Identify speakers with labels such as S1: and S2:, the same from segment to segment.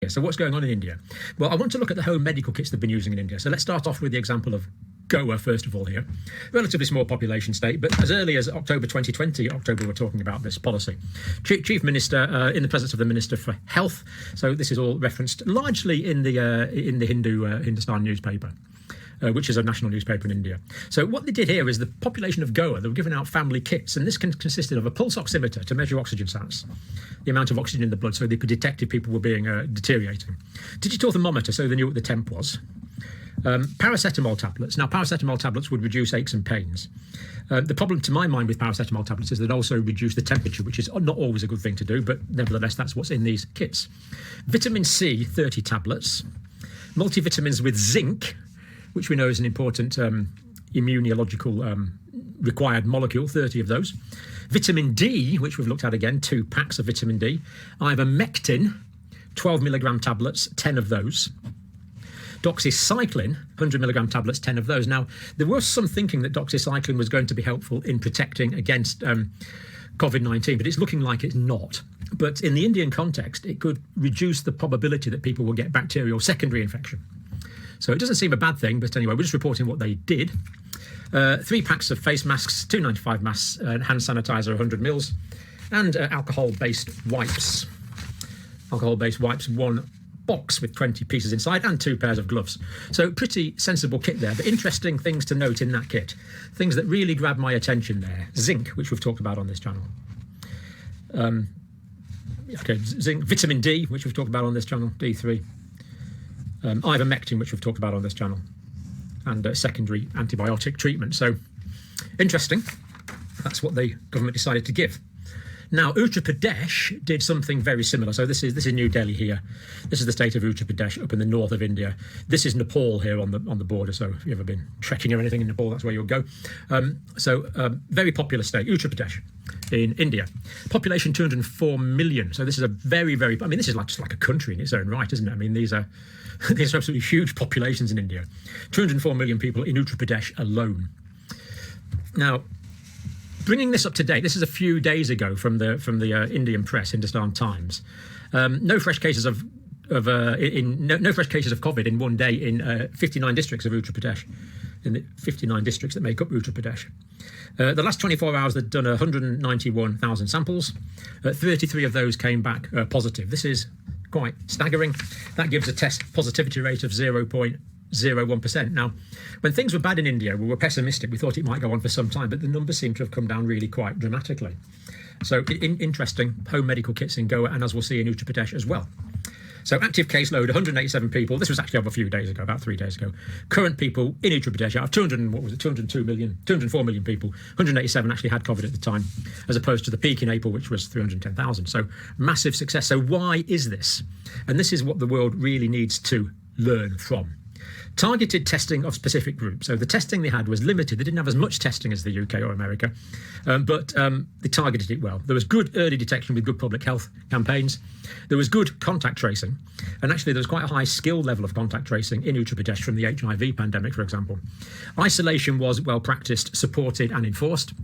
S1: So what's going on in India? Well, I want to look at the home medical kits they've been using in India. So let's start off with the example of Goa, first of all here. Relatively small population state, but as early as October 2020, we're talking about this policy. Chief Minister, in the presence of the Minister for Health. So this is all referenced largely in the Hindustan newspaper. Which is a national newspaper in India. So what they did here is the population of Goa, they were giving out family kits, and this consisted of a pulse oximeter to measure oxygen sats, the amount of oxygen in the blood, so they could detect if people were being deteriorating. Digital thermometer, so they knew what the temp was. Paracetamol tablets. Now, paracetamol tablets would reduce aches and pains. The problem, to my mind, with paracetamol tablets is they'd also reduce the temperature, which is not always a good thing to do, but nevertheless, that's what's in these kits. Vitamin C, 30 tablets. Multivitamins with zinc, which we know is an important immunological required molecule, 30 of those. Vitamin D, which we've looked at again, 2 packs of vitamin D. Ivermectin, 12 milligram tablets, 10 of those. Doxycycline, 100 milligram tablets, 10 of those. Now, there was some thinking that doxycycline was going to be helpful in protecting against COVID-19, but it's looking like it's not. But in the Indian context, it could reduce the probability that people will get bacterial secondary infection. So it doesn't seem a bad thing, but anyway, we're just reporting what they did. 3 packs of face masks, 295 masks, hand sanitizer, 100 mils, and alcohol-based wipes. Alcohol-based wipes, 1 box with 20 pieces inside, and 2 pairs of gloves. So pretty sensible kit there, but interesting things to note in that kit. Things that really grabbed my attention there. Zinc, which we've talked about on this channel. Zinc, vitamin D, which we've talked about on this channel, D3. Ivermectin, which we've talked about on this channel, and secondary antibiotic treatment. So, interesting. That's what the government decided to give. Now, Uttar Pradesh did something very similar. So this is New Delhi here. This is the state of Uttar Pradesh up in the north of India. This is Nepal here on the border. So if you've ever been trekking or anything in Nepal, that's where you'll go. Very popular state, Uttar Pradesh in India. Population 204 million. So this is a very, very, I mean, this is just like a country in its own right, isn't it? I mean, these are absolutely huge populations in India. 204 million people in Uttar Pradesh alone. Now, bringing this up to date, this is a few days ago from the Indian press, Hindustan Times. No fresh cases of COVID in one day in 59 districts of Uttar Pradesh, in the 59 districts that make up Uttar Pradesh. The last 24 hours, they've done 191,000 samples. 33 of those came back positive. This is quite staggering. That gives a test positivity rate of 0.01%. Now, when things were bad in India, we were pessimistic. We thought it might go on for some time, but the numbers seem to have come down really quite dramatically. So interesting home medical kits in Goa, and as we'll see in Uttar Pradesh as well. So active caseload, 187 people. This was actually over a few days ago, about 3 days ago. Current people in Uttar Pradesh out of 204 million people, 187 actually had COVID at the time, as opposed to the peak in April, which was 310,000. So massive success. So why is this? And this is what the world really needs to learn from. Targeted testing of specific groups. So the testing they had was limited. They didn't have as much testing as the UK or America, but they targeted it well. There was good early detection with good public health campaigns. There was good contact tracing. And actually, there was quite a high skill level of contact tracing in Uttar Pradesh from the HIV pandemic, for example. Isolation was well practiced, supported and enforced.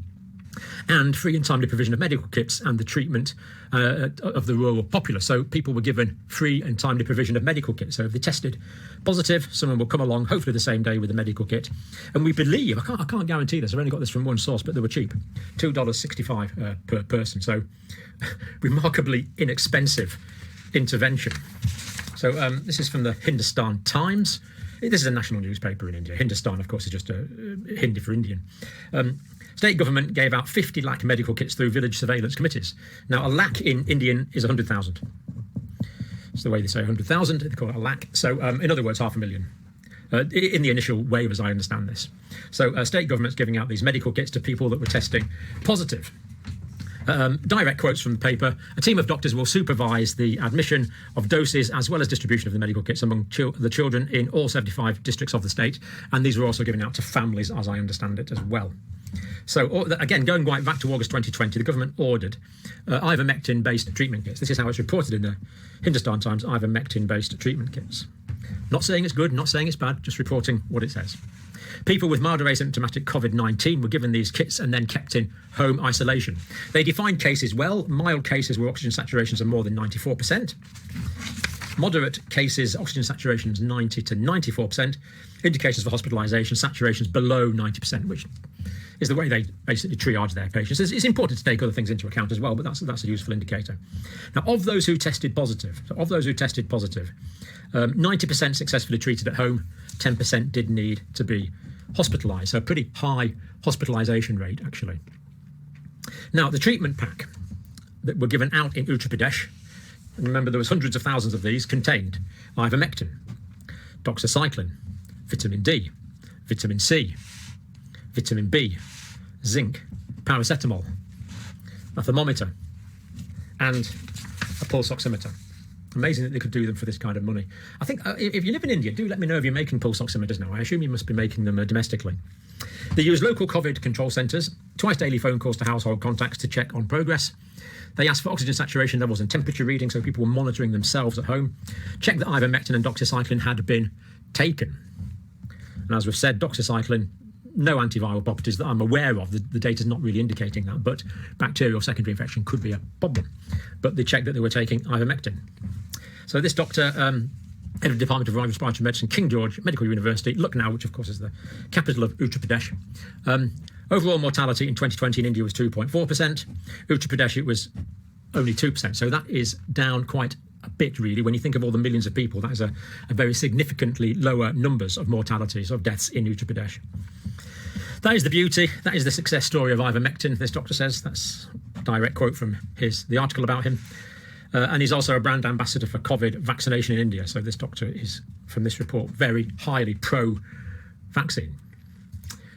S1: And free and timely provision of medical kits and the treatment of the rural populace. So people were given free and timely provision of medical kits. So if they tested positive, someone will come along, hopefully the same day, with a medical kit. And we believe, I can't guarantee this, I've only got this from one source, but they were cheap, $2.65 per person. So remarkably inexpensive intervention. So this is from the Hindustan Times. This is a national newspaper in India. Hindustan, of course, is just a Hindi for Indian. State government gave out 50 lakh medical kits through village surveillance committees. Now, a lakh in Indian is 100,000. It's the way they say 100,000. They call it a lakh. So, in other words, 500,000. In the initial wave, as I understand this. So, state government's giving out these medical kits to people that were testing positive. Direct quotes from the paper. A team of doctors will supervise the admission of doses as well as distribution of the medical kits among the children in all 75 districts of the state. And these were also given out to families, as I understand it, as well. So, again, going right back to August 2020, the government ordered ivermectin-based treatment kits. This is how it's reported in the Hindustan Times, ivermectin-based treatment kits. Not saying it's good, not saying it's bad, just reporting what it says. People with mild or asymptomatic COVID-19 were given these kits and then kept in home isolation. They defined cases well. Mild cases where oxygen saturations are more than 94%. Moderate cases, oxygen saturation is 90 to 94%. Indicators for hospitalisation, saturations below 90%, which is the way they basically triage their patients. It's important to take other things into account as well, but that's a useful indicator. Now, of those who tested positive, 90% successfully treated at home, 10% did need to be hospitalised. So a pretty high hospitalisation rate, actually. Now, the treatment pack that were given out in Uttar Pradesh, and remember there was hundreds of thousands of these, contained ivermectin, doxycycline, vitamin D, vitamin C, vitamin B, zinc, paracetamol, a thermometer, and a pulse oximeter. Amazing that they could do them for this kind of money. I think if you live in India, do let me know if you're making pulse oximeters now. I assume you must be making them domestically. They use local COVID control centres, twice daily phone calls to household contacts to check on progress. They asked for oxygen saturation levels and temperature readings, so people were monitoring themselves at home. Checked that ivermectin and doxycycline had been taken. And as we've said, doxycycline, no antiviral properties that I'm aware of. The data's not really indicating that, but bacterial secondary infection could be a problem. But they checked that they were taking ivermectin. So this doctor, head of the Department of Respiratory Medicine, King George Medical University, Lucknow, which of course is the capital of Uttar Pradesh. Overall mortality in 2020 in India was 2.4%. Uttar Pradesh, it was only 2%. So that is down quite a bit, really. When you think of all the millions of people, that is a very significantly lower numbers of mortalities, of deaths in Uttar Pradesh. That is the beauty. That is the success story of ivermectin, this doctor says. That's a direct quote from the article about him. And he's also a brand ambassador for COVID vaccination in India. So this doctor is, from this report, very highly pro-vaccine.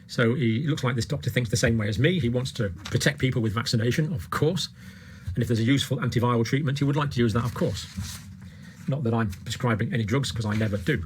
S1: So he looks like this doctor thinks the same way as me. He wants to protect people with vaccination, of course. And if there's a useful antiviral treatment, he would like to use that, of course. Not that I'm prescribing any drugs, because I never do.